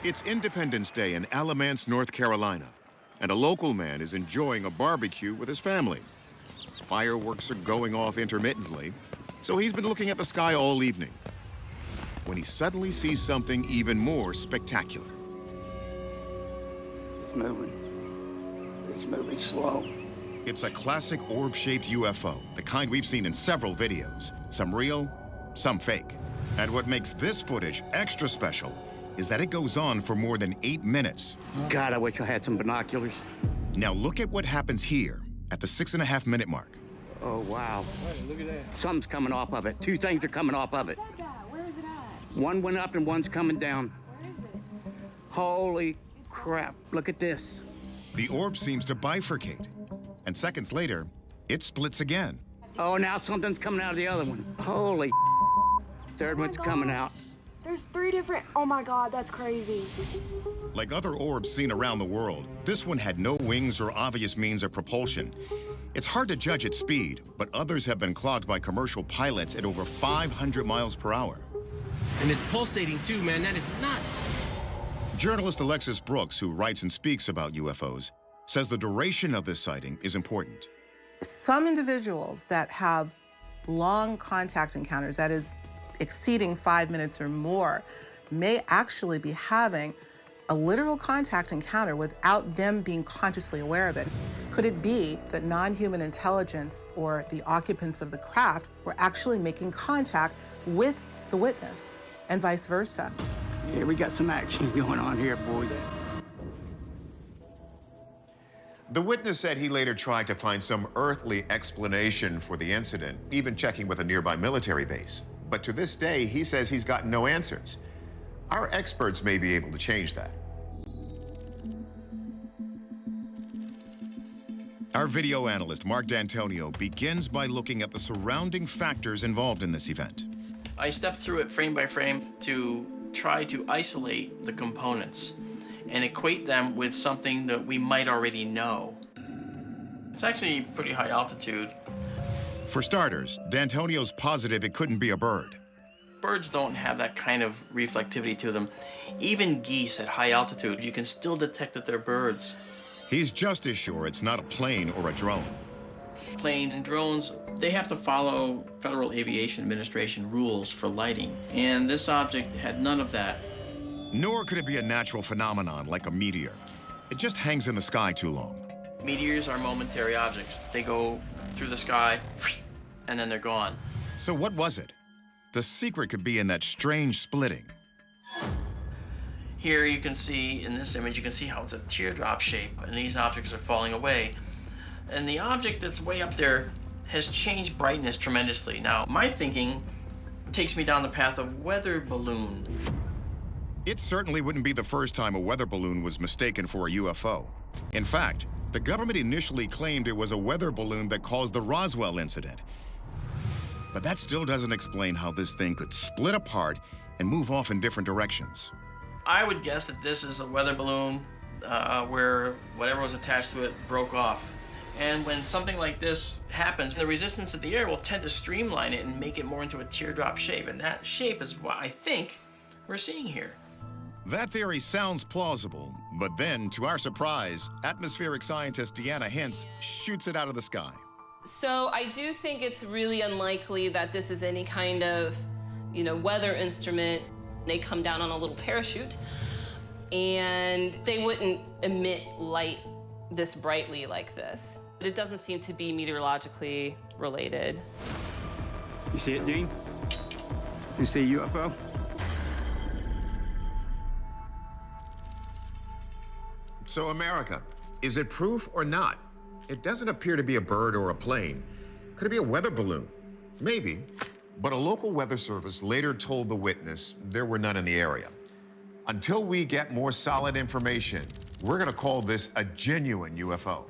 It's Independence Day in Alamance, North Carolina, and a local man is enjoying a barbecue with his family. Fireworks are going off intermittently, so he's been looking at the sky all evening, when he suddenly sees something even more spectacular. It's moving. It's moving slow. It's a classic orb-shaped UFO, the kind we've seen in several videos, some real, some fake. And what makes this footage extra special is that it goes on for more than 8 minutes. God, I wish I had some binoculars. Now look at what happens here at the 6.5-minute mark. Oh, wow. Hey, look at that. Something's coming off of it. Two things are coming off of it. Where is it at? One went up and one's coming down. Where is it? Holy crap, look at this. The orb seems to bifurcate, and seconds later, it splits again. Oh, now something's coming out of the other one. Holy third one's coming out. There's 3 different, oh my God, that's crazy. Like other orbs seen around the world, this one had no wings or obvious means of propulsion. It's hard to judge its speed, but others have been clocked by commercial pilots at over 500 miles per hour. And it's pulsating too, man. That is nuts. Journalist Alexis Brooks, who writes and speaks about UFOs, says the duration of this sighting is important. Some individuals that have long contact encounters, that is, exceeding 5 minutes or more, may actually be having a literal contact encounter without them being consciously aware of it. Could it be that non-human intelligence or the occupants of the craft were actually making contact with the witness and vice versa? Yeah, we got some action going on here, boys. The witness said he later tried to find some earthly explanation for the incident, even checking with a nearby military base. But to this day, he says he's gotten no answers. Our experts may be able to change that. Our video analyst, Mark D'Antonio, begins by looking at the surrounding factors involved in this event. I stepped through it frame by frame to try to isolate the components and equate them with something that we might already know. It's actually pretty high altitude. For starters, D'Antonio's positive it couldn't be a bird. Birds don't have that kind of reflectivity to them. Even geese at high altitude, you can still detect that they're birds. He's just as sure it's not a plane or a drone. Planes and drones, they have to follow Federal Aviation Administration rules for lighting, and this object had none of that. Nor could it be a natural phenomenon like a meteor. It just hangs in the sky too long. Meteors are momentary objects. They go through the sky, and then they're gone. So what was it? The secret could be in that strange splitting. Here you can see, in this image, you can see how it's a teardrop shape, and these objects are falling away. And the object that's way up there has changed brightness tremendously. Now, my thinking takes me down the path of weather balloon. It certainly wouldn't be the first time a weather balloon was mistaken for a UFO. In fact, the government initially claimed it was a weather balloon that caused the Roswell incident. But that still doesn't explain how this thing could split apart and move off in different directions. I would guess that this is a weather balloon where whatever was attached to it broke off. And when something like this happens, the resistance of the air will tend to streamline it and make it more into a teardrop shape. And that shape is what I think we're seeing here. That theory sounds plausible, but then, to our surprise, atmospheric scientist Deanna Hintz shoots it out of the sky. So I do think it's really unlikely that this is any kind of, weather instrument. They come down on a little parachute, and they wouldn't emit light this brightly like this. It doesn't seem to be meteorologically related. You see it, Dean? You see a UFO? So, America, is it proof or not? It doesn't appear to be a bird or a plane. Could it be a weather balloon? Maybe. But a local weather service later told the witness there were none in the area. Until we get more solid information, we're going to call this a genuine UFO.